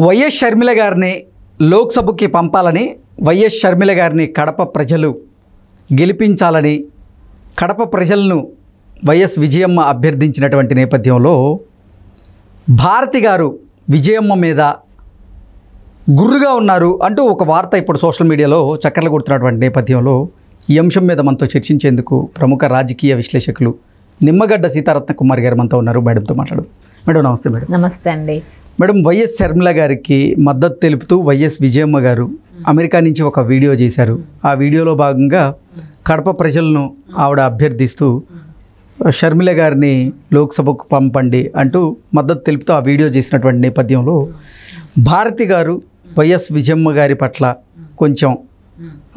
YS Sharmila గారిని లోక్సభకి పంపాలని, YS Sharmila గారిని కడప ప్రజలు గెలిపించాలని కడప ప్రజలను వైఎస్ విజయమ్మ అభ్యర్థించినటువంటి నేపథ్యంలో భారతి గారు విజయమ్మ మీద గుర్రుగా ఉన్నారు అంటూ ఒక వార్త ఇప్పుడు సోషల్ మీడియాలో చక్కర్లు కొడుతున్నటువంటి నేపథ్యంలో ఈ అంశం మీద మనతో చర్చించేందుకు ప్రముఖ రాజకీయ విశ్లేషకులు నిమ్మగడ్డ సీతారత్న కుమార్ గారు మనతో ఉన్నారు. మేడంతో మాట్లాడదు. మేడం నమస్తే. మేడం నమస్తే అండి. మేడం, వైఎస్ షర్మిల గారికి మద్దతు తెలుపుతూ వైఎస్ విజయమ్మ గారు అమెరికా నుంచి ఒక వీడియో చేశారు. ఆ వీడియోలో భాగంగా కడప ప్రజలను ఆవిడ అభ్యర్థిస్తూ షర్మిల గారిని లోక్సభకు పంపండి అంటూ మద్దతు తెలుపుతూ ఆ వీడియో చేసినటువంటి నేపథ్యంలో భారతి గారు వైఎస్ విజయమ్మ గారి పట్ల కొంచెం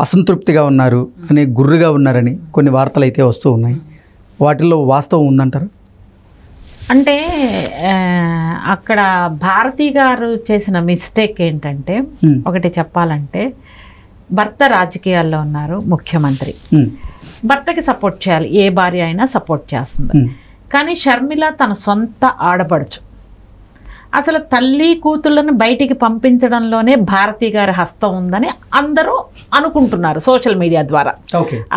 అసంతృప్తిగా ఉన్నారు అనే గుర్రుగా ఉన్నారని కొన్ని వార్తలు అయితే వస్తూ ఉన్నాయి. వాటిల్లో వాస్తవం ఉందంటారు? అంటే అక్కడ భారతి గారు చేసిన మిస్టేక్ ఏంటంటే, ఒకటి చెప్పాలంటే, భర్త రాజకీయాల్లో ఉన్నారు, ముఖ్యమంత్రి, భర్తకి సపోర్ట్ చేయాలి, ఏ భార్య అయినా సపోర్ట్ చేస్తుంది. కానీ షర్మిల తన సొంత ఆడపడుచు. అసలు తల్లి కూతుళ్ళను బయటికి పంపించడంలోనే భారతి గారి హస్తం ఉందని అందరూ అనుకుంటున్నారు సోషల్ మీడియా ద్వారా.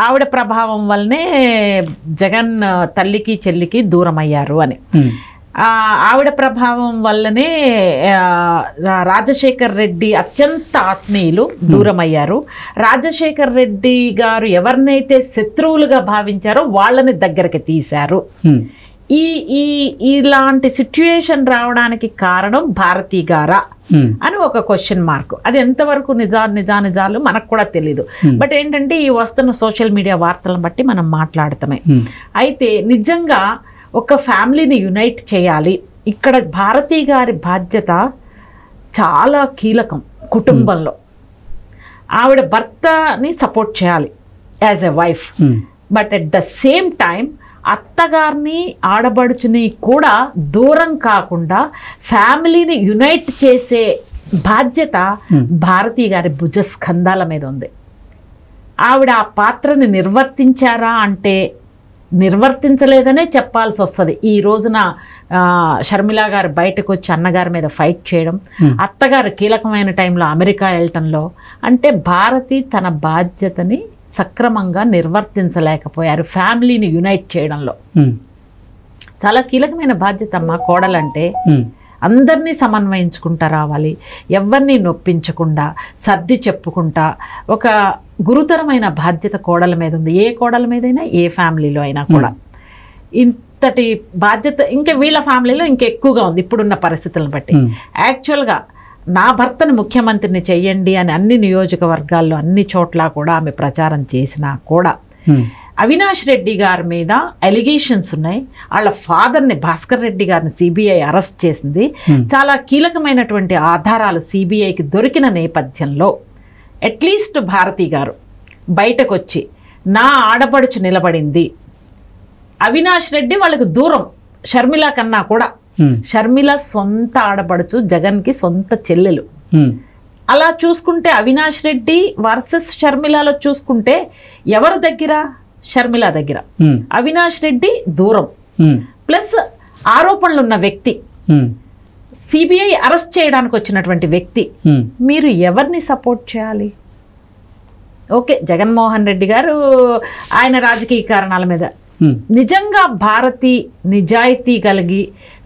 ఆవిడ ప్రభావం వల్లనే జగన్ తల్లికి చెల్లికి దూరం అయ్యారు అని. ఆవిడ ప్రభావం వల్లనే రాజశేఖర్ రెడ్డి అత్యంత ఆత్మీయులు దూరం అయ్యారు. రాజశేఖర్ రెడ్డి గారు ఎవరినైతే శత్రువులుగా భావించారో వాళ్ళని దగ్గరికి తీశారు. ఇలాంటి సిచ్యుయేషన్ రావడానికి కారణం భారతి గారా అని ఒక క్వశ్చన్ మార్క్. అది ఎంతవరకు నిజాలు మనకు కూడా తెలీదు. బట్ ఏంటంటే ఈ వస్తున్న సోషల్ మీడియా వార్తలను బట్టి మనం మాట్లాడతామే. అయితే నిజంగా ఒక ఫ్యామిలీని యునైట్ చేయాలి. ఇక్కడ భారతి గారి బాధ్యత చాలా కీలకం కుటుంబంలో. ఆవిడ భర్తని సపోర్ట్ చేయాలి as a wife. But at the same time అత్తగారిని ఆడబడుచుని కూడా దూరం కాకుండా ఫ్యామిలీని యునైట్ చేసే బాధ్యత భారతి గారి భుజస్కంధాల మీద ఉంది. ఆవిడ ఆ పాత్రని నిర్వర్తించారా అంటే నిర్వర్తించలేదనే చెప్పాల్సి వస్తుంది. ఈ రోజున షర్మిల గారు బయటకు వచ్చి అన్నగారి మీద ఫైట్ చేయడం, అత్తగారు కీలకమైన టైంలో అమెరికా వెళ్ళటంలో, అంటే భారతి తన బాధ్యతని సక్రమంగా నిర్వర్తించలేకపోయారు. ఫ్యామిలీని యునైట్ చేయడంలో చాలా కీలకమైన బాధ్యత అమ్మా కోడలంటే. అందరినీ సమన్వయించుకుంటా రావాలి, ఎవరిని నొప్పించకుండా సర్ది చెప్పుకుంటా. ఒక గురుతరమైన బాధ్యత కోడల మీద ఉంది. ఏ కోడల మీదైనా, ఏ ఫ్యామిలీలో అయినా కూడా ఇంతటి బాధ్యత ఇంకా వీళ్ళ ఫ్యామిలీలో ఇంకెక్కువగా ఉంది ఇప్పుడున్న పరిస్థితులను బట్టి. యాక్చువల్గా నా భర్తను ముఖ్యమంత్రిని చెయ్యండి అని అన్ని నియోజకవర్గాల్లో అన్ని చోట్ల కూడా ఆమె ప్రచారం చేసినా కూడా అవినాష్ రెడ్డి గారి మీద అలిగేషన్స్ ఉన్నాయి. వాళ్ళ ఫాదర్ని భాస్కర్ రెడ్డి గారిని సిబిఐ అరెస్ట్ చేసింది. చాలా కీలకమైనటువంటి ఆధారాలు సిబిఐకి దొరికిన నేపథ్యంలో అట్లీస్ట్ భారతి గారు బయటకు వచ్చి నా ఆడపడుచు నిలబడింది. అవినాష్ రెడ్డి వాళ్ళకి దూరం షర్మిల కన్నా కూడా. షర్మిల సొంత ఆడపడుచు, జగన్కి సొంత చెల్లెలు. అలా చూసుకుంటే అవినాష్ రెడ్డి వర్సెస్ షర్మిలలో చూసుకుంటే ఎవరి దగ్గర? షర్మిల దగ్గర. అవినాష్ రెడ్డి దూరం, ప్లస్ ఆరోపణలు ఉన్న వ్యక్తి, సిబిఐ అరెస్ట్ చేయడానికి వచ్చినటువంటి వ్యక్తి. మీరు ఎవరిని సపోర్ట్ చేయాలి? ఓకే, జగన్మోహన్ రెడ్డి గారు ఆయన రాజకీయ కారణాల మీద. నిజంగా భారతి నిజాయితీ కలిగి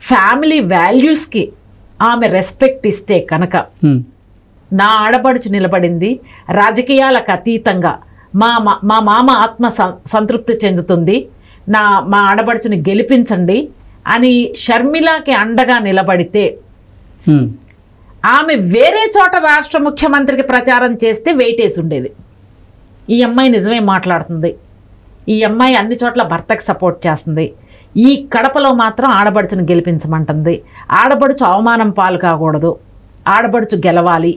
ఫ్యామిలీ వాల్యూస్కి ఆమె రెస్పెక్ట్ ఇస్తే కనుక, నా ఆడపడుచు నిలబడింది, రాజకీయాలకు అతీతంగా మా మామ ఆత్మ సంతృప్తి చెందుతుంది, మా ఆడపడుచుని గెలిపించండి అని షర్మిలకి అండగా నిలబడితే, ఆమె వేరే చోట రాష్ట్ర ముఖ్యమంత్రికి ప్రచారం చేస్తే వెయిటేజ్ ఉండేది. ఈ అమ్మాయి నిజమే మాట్లాడుతుంది, ఈ అమ్మాయి అన్ని చోట్ల భర్తకు సపోర్ట్ చేస్తుంది, ఈ కడపలో మాత్రం ఆడబడుచుని గెలిపించమంటుంది, ఆడబడుచు అవమానం పాలు కాకూడదు, ఆడబడుచు గెలవాలి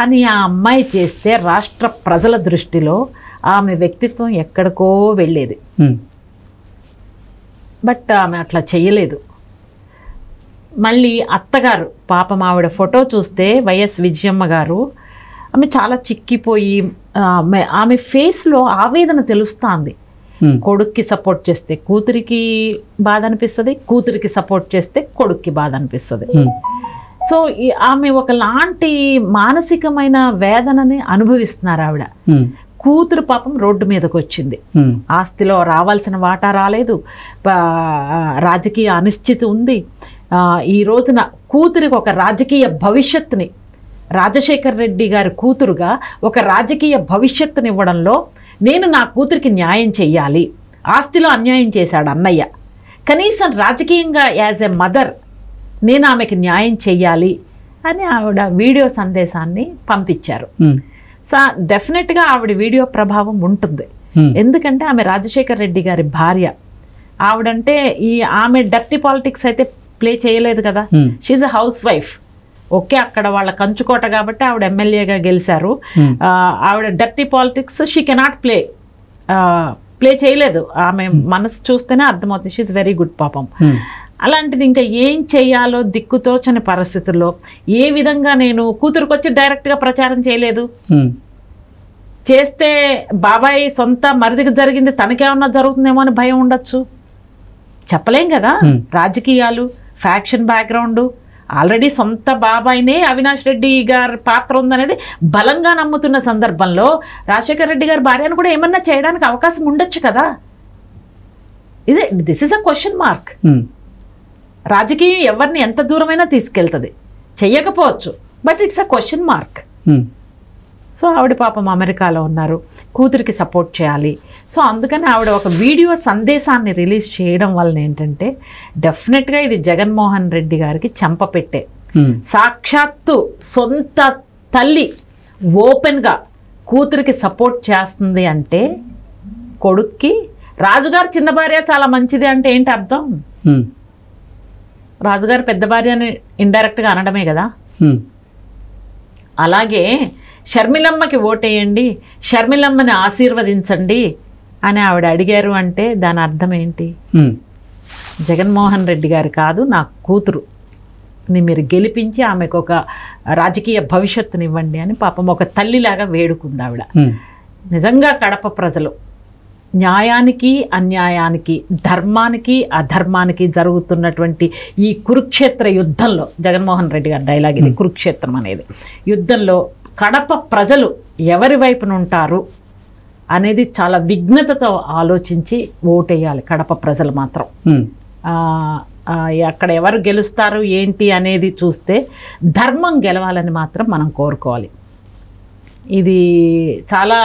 అని ఆ అమ్మాయి చేస్తే రాష్ట్ర ప్రజల దృష్టిలో ఆమె వ్యక్తిత్వం ఎక్కడికో వెళ్ళేది. బట్ ఆమె అట్లా చేయలేదు. మళ్ళీ అత్తగారు పాపం ఆవిడ ఫోటో చూస్తే వైఎస్ విజయమ్మ గారు ఆమె చాలా చిక్కిపోయి ఆమె ఫేస్లో ఆవేదన తెలుస్తుంది. కొడుక్కి సపోర్ట్ చేస్తే కూతురికి బాధ అనిపిస్తుంది, కూతురికి సపోర్ట్ చేస్తే కొడుక్కి బాధ అనిపిస్తుంది. సో ఆమె ఒకలాంటి మానసికమైన వేదనని అనుభవిస్తున్నారు ఆవిడ. కూతురు పాపం రోడ్డు మీదకి వచ్చింది. ఆస్తిలో రావాల్సిన వాటా రాలేదు, రాజకీయ అనిశ్చితి ఉంది. ఈ రోజున కూతురికి ఒక రాజకీయ భవిష్యత్తుని, రాజశేఖర్ రెడ్డి గారి కూతురుగా ఒక రాజకీయ భవిష్యత్తుని ఇవ్వడంలో నేను నా కూతురికి న్యాయం చెయ్యాలి. ఆస్తిలో అన్యాయం చేశాడు అన్నయ్య, కనీసం రాజకీయంగా యాజ్ ఎ మదర్ నేను ఆమెకి న్యాయం చెయ్యాలి అని ఆవిడ వీడియో సందేశాన్ని పంపించారు. సో డెఫినెట్గా ఆవిడ వీడియో ప్రభావం ఉంటుంది. ఎందుకంటే ఆమె రాజశేఖర్ రెడ్డి గారి భార్య. ఆవిడంటే ఆమె డర్టీ పాలిటిక్స్ అయితే ప్లే చేయలేదు కదా. She's a housewife. Okay, అక్కడ వాళ్ళ కంచుకోట కాబట్టి ఆవిడ ఎమ్మెల్యేగా గెలిచారు. ఆవిడ dirty politics she cannot play చేయలేదు. ఆమె మనసు చూస్తేనే అర్థమవుతుంది. షీఈ్ వెరీ గుడ్ పాపం. అలాంటిది ఇంకా ఏం చేయాలో దిక్కుతోచని పరిస్థితుల్లో ఏ విధంగా నేను కూతురుకు వచ్చి డైరెక్ట్గా ప్రచారం చేయలేదు. చేస్తే బాబాయ్ సొంత మరిదికి జరిగింది తనకేమన్నా జరుగుతుందేమో అని భయం ఉండొచ్చు, చెప్పలేం కదా. రాజకీయాలు, ఫ్యాక్షన్ బ్యాక్గ్రౌండ్, ఆల్రెడీ సొంత బాబాయినే అవినాష్ రెడ్డి గారి పాత్ర ఉందనేది బలంగా నమ్ముతున్న సందర్భంలో రాజశేఖర్ రెడ్డి గారి భార్యను కూడా ఏమన్నా చేయడానికి అవకాశం ఉండొచ్చు కదా. This is a question mark. రాజకీయం ఎవరిని ఎంత దూరమైనా తీసుకెళ్తుంది, చెయ్యకపోవచ్చు, but it's a question mark. So ఆవిడ పాపం అమెరికాలో ఉన్నారు, కూతురికి సపోర్ట్ చేయాలి. సో అందుకని ఆవిడ ఒక వీడియో సందేశాన్ని రిలీజ్ చేయడం వలన ఏంటంటే డెఫినెట్గా ఇది జగన్మోహన్ రెడ్డి గారికి చెంపపెట్టే. సాక్షాత్తు సొంత తల్లి ఓపెన్గా కూతురికి సపోర్ట్ చేస్తుంది అంటే కొడుక్కి రాజుగారు చిన్న భార్య చాలా మంచిది అంటే ఏంటి అర్థం? రాజుగారు పెద్ద భార్య అని ఇండైరెక్ట్గా అనడమే కదా. అలాగే షర్మిలమ్మకి ఓటేయండి, షర్మిలమ్మని ఆశీర్వదించండి అని ఆవిడ అడిగారు అంటే దాని అర్థం ఏంటి? జగన్మోహన్ రెడ్డి గారు కాదు, నా కూతురుని మీరు గెలిపించి ఆమెకు ఒక రాజకీయ భవిష్యత్తునివ్వండి అని పాపం ఒక తల్లిలాగా వేడుకుంది ఆవిడ. నిజంగా కడప ప్రజలు న్యాయానికి అన్యాయానికి, ధర్మానికి అధర్మానికి జరుగుతున్నటువంటి ఈ కురుక్షేత్ర యుద్ధంలో, జగన్మోహన్ రెడ్డి గారి డైలాగ్ ఇది, కురుక్షేత్రం అనేది యుద్ధంలో కడప ప్రజలు ఎవరి వైపున ఉంటారు అనేది చాలా విఘ్నతతో ఆలోచించి ఓటేయాలి కడప ప్రజలు మాత్రం. అక్కడ ఎవరు గెలుస్తారు ఏంటి అనేది చూస్తే ధర్మం గెలవాలని మాత్రం మనం కోరుకోవాలి. ఇది చాలా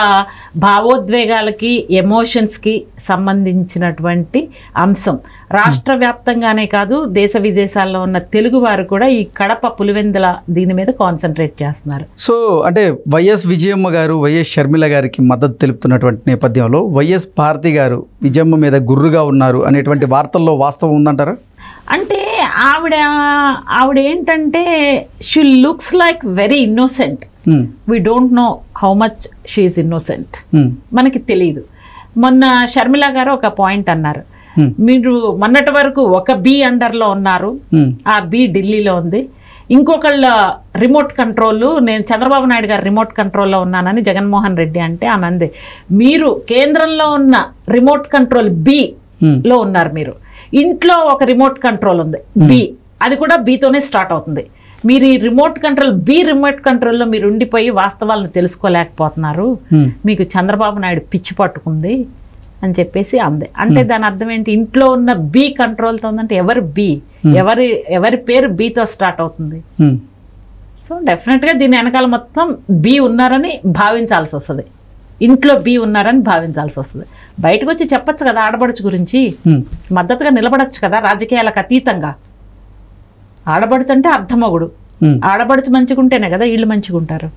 భావోద్వేగాలకి, ఎమోషన్స్కి సంబంధించినటువంటి అంశం. రాష్ట్ర వ్యాప్తంగానే కాదు, దేశ విదేశాల్లో ఉన్న తెలుగు వారు కూడా ఈ కడప పులివెందుల దీని మీద కాన్సన్ట్రేట్ చేస్తున్నారు. సో అంటే వైఎస్ విజయమ్మ గారు వైఎస్ షర్మిల గారికి మద్దతు తెలుపుతున్నటువంటి నేపథ్యంలో వైఎస్ భారతి గారు విజయమ్మ మీద గుర్రుగా ఉన్నారు అనేటువంటి వార్తల్లో వాస్తవం ఉందంటారా? అంటే ఆవిడ ఏంటంటే she looks like very innocent. We don't know how much she is innocent, మనకి తెలియదు. మొన్న షర్మిల గారు ఒక పాయింట్ అన్నారు, మీరు మొన్నటి వరకు ఒక బి అండర్లో ఉన్నారు, ఆ బి ఢిల్లీలో ఉంది, ఇంకొకళ్ళ రిమోట్ కంట్రోల్, నేను చంద్రబాబు నాయుడు గారు రిమోట్ కంట్రోల్లో ఉన్నానని జగన్మోహన్ రెడ్డి అంటే ఆమె అంది, మీరు కేంద్రంలో ఉన్న రిమోట్ కంట్రోల్ బిలో ఉన్నారు, మీరు ఇంట్లో ఒక రిమోట్ కంట్రోల్ ఉంది బి, అది కూడా బితోనే స్టార్ట్ అవుతుంది. మీరు ఈ రిమోట్ కంట్రోల్లో మీరు ఉండిపోయి వాస్తవాలను తెలుసుకోలేకపోతున్నారు, మీకు చంద్రబాబు నాయుడు పిచ్చి పట్టుకుంది అని చెప్పేసి అంది. అంటే దాని అర్థం ఏంటి? ఇంట్లో ఉన్న బి కంట్రోల్తో ఉందంటే ఎవరు బి, ఎవరి పేరు బితో స్టార్ట్ అవుతుంది. సో డెఫినెట్గా దీని వెనకాల మొత్తం బి ఉన్నారని భావించాల్సి వస్తుంది, ఇంట్లో బి ఉన్నారని భావించాల్సి వస్తుంది. బయటకు వచ్చి చెప్పచ్చు కదా, ఆడబడుచు గురించి మద్దతుగా నిలబడచ్చు కదా రాజకీయాలకు అతీతంగా. ఆడబడుచు అంటే అర్ధమొగుడు, ఆడబడుచు మంచిగుంటేనే కదా వీళ్ళు మంచిగుంటారు.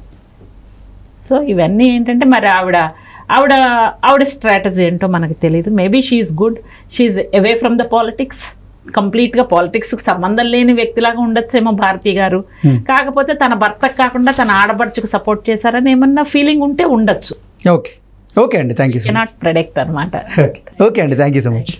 సో ఇవన్నీ ఏంటంటే మరి ఆవిడ స్ట్రాటజీ ఏంటో మనకు తెలియదు. Maybe she's good, she's away from the politics, కంప్లీట్గా పాలిటిక్స్కి సంబంధం లేని వ్యక్తిలాగా ఉండొచ్చేమో భారతి గారు. కాకపోతే తన భర్తకు కాకుండా తన ఆడబడుచుకు సపోర్ట్ చేశారని ఏమన్నా ఫీలింగ్ ఉంటే ఉండొచ్చు. ఓకే అండి, thank you so much. Cannot predict అనమాట. ఓకే అండి, థ్యాంక్ యూ సో మచ్.